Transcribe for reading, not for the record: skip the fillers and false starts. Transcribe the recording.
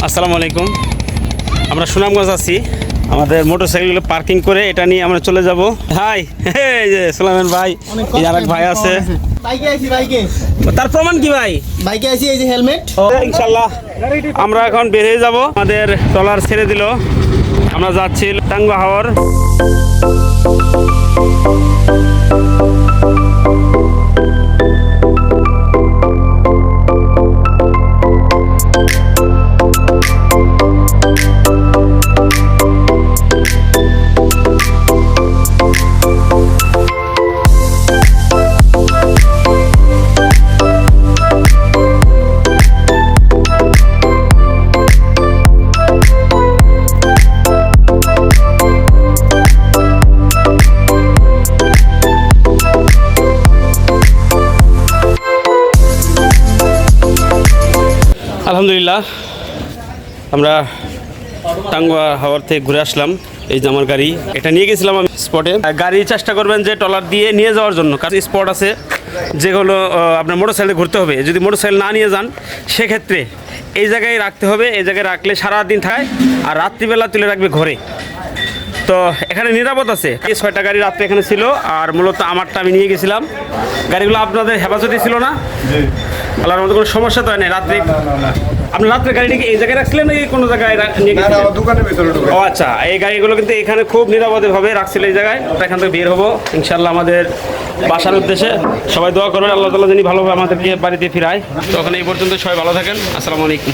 আসসালামু আলাইকুম। আমরা সুনামগঞ্জ আছি, আমাদের মোটরসাইকেলগুলো পার্কিং করে এটা নিয়ে আমরা চলে যাব। হাই, এই যে সুলাইমান ভাই, এই আরেক ভাই আছে। বাইকে আইছি বাইকে। তার প্রমাণ কি ভাই? বাইকে আইছি, এই যে হেলমেট। ইনশাআল্লাহ আমরা এখন বের হয়ে যাব। আমাদের ট্রলার ছেড়ে দিল, আমরা যাচ্ছি টাঙ্গুয়া হাওর। আলহামদুলিল্লাহ আমরা টাঙ্গুয়া হাওর থেকে ঘুরে আসলাম। এই যে আমার গাড়ি, এটা নিয়ে গেছিলাম আমি স্পটে। গাড়ি চেষ্টা করবেন যে ট্রলার দিয়ে নিয়ে যাওয়ার জন্য, কারণ স্পট আছে যেগুলো আপনার মোটরসাইকেলে ঘুরতে হবে। যদি মোটরসাইকেল না নিয়ে যান সেক্ষেত্রে এই জায়গায় রাখতে হবে। এই জায়গায় রাখলে সারাদিন থাকে, আর রাত্রিবেলা তুলে রাখবে ঘরে। তো এখানে নিরাপদ আছে। এই 6টা গাড়ি রাত্রে এখানে ছিল, আর মূলত আমারটা আমি নিয়ে গেছিলাম। গাড়িগুলো আপনাদের হেফাজতে ছিল না? আল্লাহর মধ্যে কোনো সমস্যা তো হয় না? রাত্রে আপনার রাত্রে গাড়িটাকে এই জায়গায় রাখছিলেন নাকি কোনো জায়গায় নিয়ে গেছিলেন? ও আচ্ছা, এই গাড়িগুলো কিন্তু এখানে খুব নিরাপদভাবে রাখছিল এই জায়গায়। এখান থেকে বের হবো ইনশাল্লাহ আমাদের বাসার উদ্দেশ্যে। সবাই দোয়া করবেন আল্লাহ তাআলা যিনি ভালোভাবে আমাদেরকে বাড়িতে ফিরায়। তো ওখানে এই পর্যন্ত সবাই ভালো থাকেন। আসসালামু আলাইকুম।